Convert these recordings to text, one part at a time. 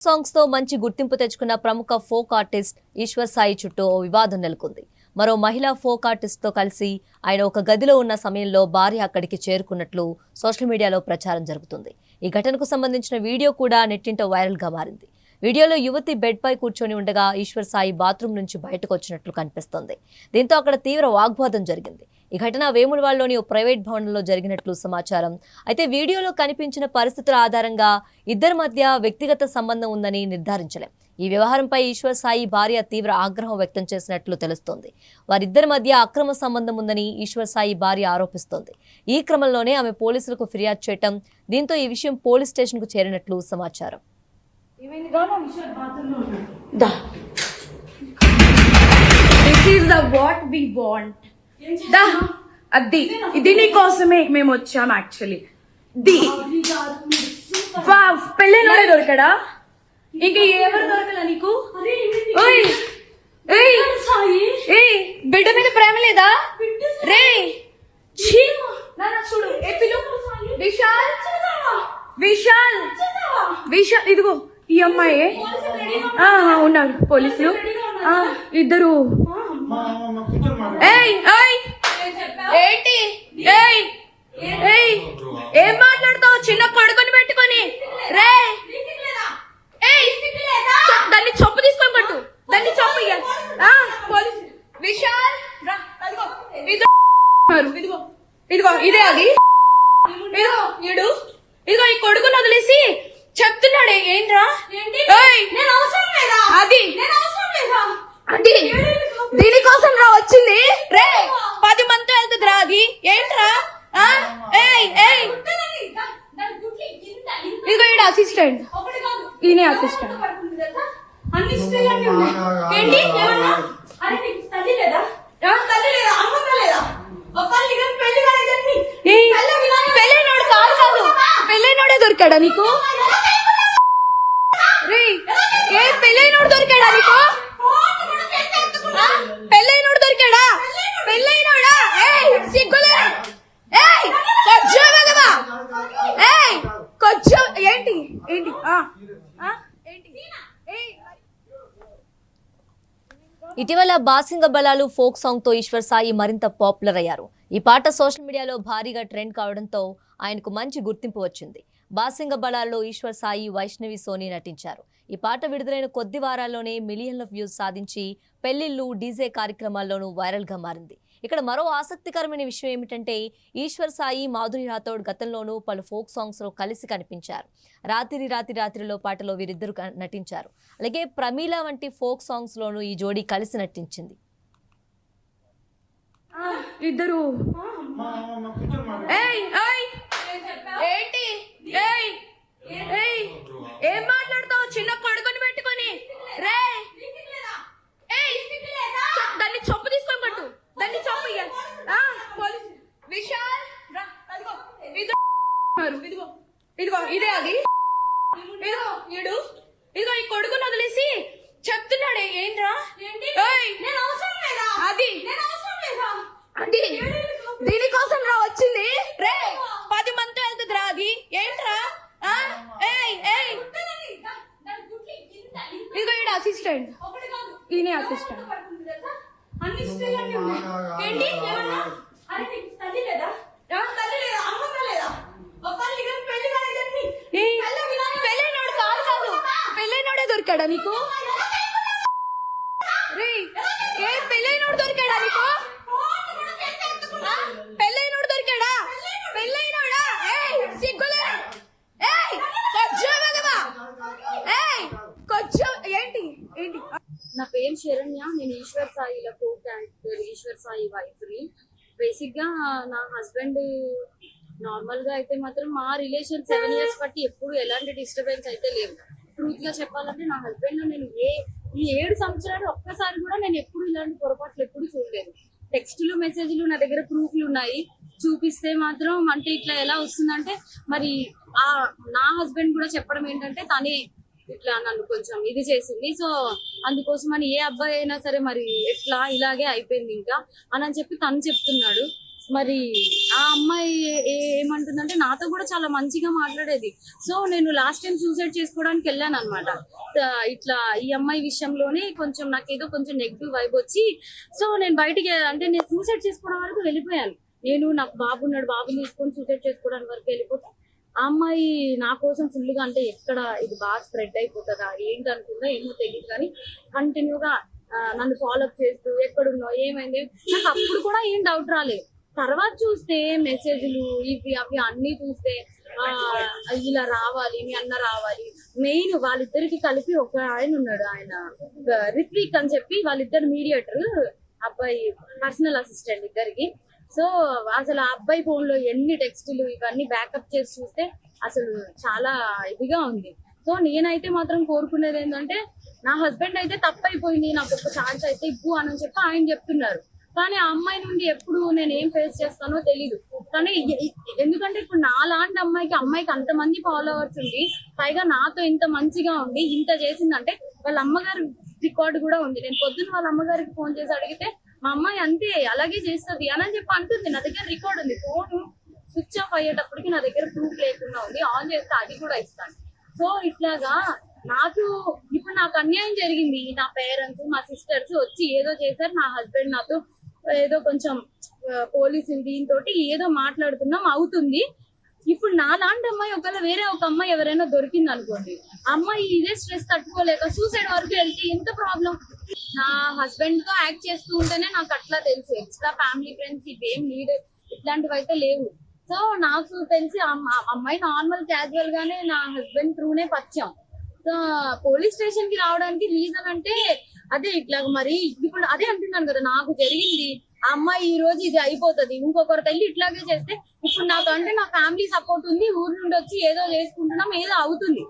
Songs తో మంచి గుర్తింపు తెచ్చుకున్న ప్రముఖ ఫోక్ ఆర్టిస్ట్ ఈశ్వర్ సాయి చుట్టూ ఓ వివాదం నెలకొంది. మరో మహిళా ఫోక్ ఆర్టిస్ట్ తో కలిసి ఆయన ఒక గదిలో ఉన్న సమయంలో భార్య అక్కడికి చేరుకున్నట్లు సోషల్ మీడియాలో ప్రచారం జరుగుతుంది. ఈ ఘటనకు సంబంధించిన వీడియో కూడా నెట్టింట వైరల్ గా మారింది. వీడియోలో యువతి బెడ్ పై కూర్చొని ఉండగా ఈశ్వర్ సాయి బాత్రూమ్ నుంచి బయటకు వచ్చినట్లు కనిపిస్తోంది. దీంతో అక్కడ తీవ్ర వాగ్వాదం జరిగింది. ఈ ఘటన వేములవాడలోని ఓ ప్రైవేట్ భవనంలో జరిగినట్లు సమాచారం. అయితే వీడియోలో కనిపించిన పరిస్థితుల ఆధారంగా ఇద్దరి మధ్య వ్యక్తిగత సంబంధం ఉందని నిర్ధారించలేం. ఈ వ్యవహారంపై ఈశ్వర్ సాయి భార్య తీవ్ర ఆగ్రహం వ్యక్తం చేసినట్లు తెలుస్తోంది. వారిద్దరి మధ్య అక్రమ సంబంధం ఉందని ఈశ్వర్ సాయి భార్య ఆరోపిస్తోంది. ఈ క్రమంలోనే ఆమె పోలీసులకు ఫిర్యాదు చేయటం, దీంతో ఈ విషయం పోలీస్ స్టేషన్ కు చేరినట్లు సమాచారం. ఇది నీ కోసమే మేము వచ్చాం. యాక్చువల్లీ పెళ్ళైనోడే దొరకడా? ఇంకా ఎవరు దొరకలా నీకు? బిడ్డ మీద ప్రేమ లేదా రే? చూడు విశాల్ విశాల్ విశాల్ ఇదిగో ఈ అమ్మాయి ఉన్నారు పోలీసులు ఇద్దరు. ఏంటి ఏం మాట్లాడతావు? చిన్న కొడుకుని పెట్టుకొని రే దాన్ని చొప్పు తీసుకొని పట్టు, దాన్ని చొప్పు పోలీసు. విశాల్ ఇదిగో ఇదే అది. ఇదిగో ఈ కొడుకుని వదిలేసి చెప్తున్నాడే ఏంట్రా? అది అది దీనికోసం రా వచ్చింది రే. 10 మందితో వెళ్తుంది రా అది. ఏంట్రా? ఇదిగో ఈడ అసిస్టెంట్, ఈయనే అసిస్టెంట్. పెళ్ళైనోడు కాదు కాదు, పెళ్ళైనోడే దొరికాడా నీకు? ఏ పెళ్ళైనోడు దొరికాడా నీకు? పెళ్ళైనోడు దొరికాడా? పెళ్ళైనోడా? సిగ్గులే కొంచెం ఏంటి ఏంటి ఇటీవల బాసింగ బలాలు ఫోక్ సాంగ్ తో ఈశ్వర్ సాయి మరింత పాపులర్ అయ్యారు. ఈ పాట సోషల్ మీడియాలో భారీగా ట్రెండ్ కావడంతో ఆయనకు మంచి గుర్తింపు వచ్చింది. బాసింగ బలాల్లో ఈశ్వర్ సాయి, వైష్ణవి సోని నటించారు. ఈ పాట విడుదలైన కొద్ది వారాల్లోనే మిలియన్ల వ్యూస్ సాధించి పెళ్లిళ్లు, డీజే కార్యక్రమాల్లోనూ వైరల్ గా మారింది. ఇక్కడ మరో ఆసక్తికరమైన విషయం ఏమిటంటే ఈశ్వర్ సాయి, మాధురి రాథోడ్ గతంలోనూ పలు ఫోక్ సాంగ్స్ లో కలిసి కనిపించారు. రాత్రిలో పాటలో వీరిద్దరు నటించారు. అలాగే ప్రమీల వంటి ఫోక్ సాంగ్స్ లోనూ ఈ జోడీ కలిసి నటించింది. ఇద్దరు ఏం మాట్లాడతావు? చిన్న కొడుకుని పెట్టుకొని రే దాన్ని చొప్పు తీసుకొని పట్టు, దాన్ని చొప్పు పోలీసు. విశాల్ ఇదిగో ఇదే అది. ఇదిగో ఈ కొడుకుని వదిలేసి చెప్తున్నాడే ఏంట్రా? అది అది దీనికోసం రా వచ్చింది రే. 10 మందితో వెళ్తుంది రా అది. ఏంట్రా? ఇదిగో ఈడ అసిస్టెంట్, ఈయనే అసిస్టెంట్. పెళ్ళైనోడు కాదు కాదు, పెళ్ళైనోడే దొరికాడా నీకు? ఏ పెళ్ళైనోడు దొరికాడా నీకు? పెళ్ళైనోడు దొరికాడా? పెళ్ళైనోడా? సిగ్గులే కొంచెం ఏంటి ఏంటి నా పేరు శరణ్య. నేను ఈశ్వర్ సాయిల folk actor Eshwar Sai wife ని. బేసిక్ గా నా హస్బెండ్ నార్మల్ గా అయితే మాత్రం మా రిలేషన్ 7 years బట్టి ఎప్పుడు ఎలాంటి డిస్టర్బెన్స్ అయితే లేవు. ట్రూత్ గా చెప్పాలంటే నా హస్బెండ్ నేను ఈ 7 సంవత్సరాలు ఒక్కసారి కూడా నేను ఎప్పుడు ఇలాంటి పొరపాట్లు ఎప్పుడు చూడలేదు. టెక్స్టులు, మెసేజ్లు నా దగ్గర ప్రూఫ్లు ఉన్నాయి. చూపిస్తే మాత్రం అంటే ఇట్లా ఎలా వస్తుందంటే మరి నా హస్బెండ్ కూడా చెప్పడం ఏంటంటే తనే ఇట్లా నన్ను కొంచెం ఇది చేసింది. సో అందుకోసం అని ఏ అబ్బాయి అయినా సరే మరి ఎట్లా ఇలాగే అయిపోయింది ఇంకా అని చెప్పి తను చెప్తున్నాడు. మరి ఆ అమ్మాయి ఏమంటుందంటే నాతో కూడా చాలా మంచిగా మాట్లాడేది. సో నేను లాస్ట్ టైం సూసైడ్ చేసుకోవడానికి వెళ్ళాను అనమాట. ఇట్లా ఈ అమ్మాయి విషయంలోనే కొంచెం నాకేదో కొంచెం నెగిటివ్ వైబ్ వచ్చి, సో నేను బయటికి అంటే నేను సూసైడ్ చేసుకోవడం వరకు వెళ్ళిపోయాను. నేను నాకు బాబు ఉన్నాడు, బాబుని తీసుకొని సూసైడ్ చేసుకోవడానికి వరకు వెళ్ళిపోతే ఆ అమ్మాయి నా కోసం ఫుల్గా అంటే ఎక్కడ ఇది బాగా స్ప్రెడ్ అయిపోతుందా ఏంటి అనుకుందా ఏమో తెలియదు, కానీ కంటిన్యూగా నన్ను ఫాలోఅప్ చేస్తూ ఎక్కడున్నావు ఏమైంది నాకు అప్పుడు కూడా ఏం డౌట్ రాలేదు. తర్వాత చూస్తే మెసేజ్లు ఇవి అవి అన్ని చూస్తే ఇలా రావాలి, మీ అన్న రావాలి. మెయిన్ వాళ్ళిద్దరికి కలిపి ఒక ఆయన ఉన్నాడు, ఆయన రిత్విక్ అని చెప్పి, వాళ్ళిద్దరు మీడియేటర్, అబ్బాయి పర్సనల్ అసిస్టెంట్ ఇద్దరికి. సో అసలు ఆ అబ్బాయి ఫోన్ లో ఎన్ని టెక్స్టులు ఇవన్నీ బ్యాకప్ చేసి చూస్తే అసలు చాలా ఇదిగా ఉంది. సో నేనైతే మాత్రం కోరుకునేది ఏంటంటే నా హస్బెండ్ అయితే తప్పైపోయింది, నాకు ఒక ఛాన్స్ అయితే ఇవ్వు అని చెప్పి ఆయన చెప్తున్నారు. కానీ ఆ అమ్మాయి నుండి ఎప్పుడు నేను ఏం ఫేస్ చేస్తానో తెలీదు. కానీ ఎందుకంటే ఇప్పుడు నా లాంటి అమ్మాయికి అంతమంది ఫాలోవర్స్ ఉండి పైగా నాతో ఇంత మంచిగా ఉండి ఇంత చేసిందంటే వాళ్ళ అమ్మగారి రికార్డు కూడా ఉంది. నేను పొద్దున్న వాళ్ళ అమ్మగారికి ఫోన్ చేసి అడిగితే మా అమ్మాయి అంతే అలాగే చేస్తుంది అని చెప్పి అంటుంది. నా దగ్గర రికార్డ్ ఉంది, ఫోన్ స్విచ్ ఆఫ్ అయ్యేటప్పటికి నా దగ్గర ప్రూఫ్ లేకుండా ఉంది, ఆన్ చేస్తే అది కూడా ఇస్తాను. సో ఇట్లాగా నాకు ఇప్పుడు నాకు అన్యాయం జరిగింది. నా పేరెంట్స్ మా సిస్టర్స్ వచ్చి ఏదో చేశారు, నా హస్బెండ్ నాతో ఏదో కొంచెం పోలీసులు దీంతో ఏదో మాట్లాడుతున్నాం అవుతుంది. ఇప్పుడు నా లాంటి అమ్మాయి ఒకవేళ వేరే ఒక అమ్మాయి ఎవరైనా దొరికింది అనుకోండి, అమ్మాయి ఇదే స్ట్రెస్ తట్టుకోలేక సూసైడ్ వరకు వెళ్తే ఎంత ప్రాబ్లం. నా హస్బెండ్ తో యాక్ట్ చేస్తూ ఉంటేనే నాకు అట్లా తెలుసు, ఎక్స్ట్రా ఫ్యామిలీ ఫ్రెండ్స్ ఇవేం నీడ్ ఇట్లాంటివి అయితే లేవు. సో నాకు తెలిసి అమ్మాయి నార్మల్ క్యాజువల్ గానే నా హస్బెండ్ త్రూనే పరిచయం. సో పోలీస్ స్టేషన్ కి రావడానికి రీజన్ అంటే అదే ఇట్లా మరి ఇప్పుడు అదే అంటున్నాను కదా, నాకు జరిగింది ఆ అమ్మాయి ఈ రోజు ఇది అయిపోతుంది, ఇంకొకరి తల్లి ఇట్లాగే చేస్తే ఇప్పుడు నాకు అంటే నా ఫ్యామిలీ సపోర్ట్ ఉంది, ఊరు నుండి వచ్చి ఏదో చేసుకుంటున్నాం ఏదో అవుతుంది.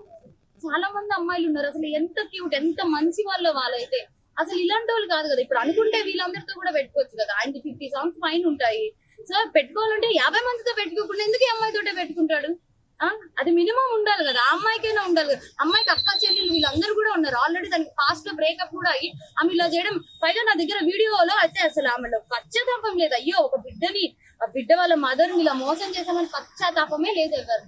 చాలా మంది అమ్మాయిలు ఉన్నారు అసలు ఎంత క్యూట్ ఎంత మంచి వాళ్ళైతే అసలు ఇలాంటి వాళ్ళు కాదు కదా. ఇప్పుడు అనుకుంటే వీళ్ళందరితో కూడా పెట్టుకోవచ్చు కదా, ఆయనకి 50 songs పైన ఉంటాయి. సో పెట్టుకోవాలంటే 50 మందితో పెట్టుకోకుండా ఎందుకు ఈ అమ్మాయితోటే పెట్టుకుంటాడు? అది మినిమం ఉండాలి కదా, ఆ అమ్మాయికైనా ఉండాలి కదా. అమ్మాయికి అక్క చెల్లెలు వీళ్ళందరూ కూడా ఉన్నారు, ఆల్రెడీ దానికి పాస్ట్ లో బ్రేకప్ కూడా అయ్యి ఆమె ఇలా చేయడం. పైగా నా దగ్గర వీడియోలో అయితే అసలు ఆమెలో పశ్చాత్తాపం లేదు. అయ్యో ఒక బిడ్డ వాళ్ళ మదర్ ఇలా మోసం చేసామని పశ్చాత్తాపమే లేదు ఎవరు.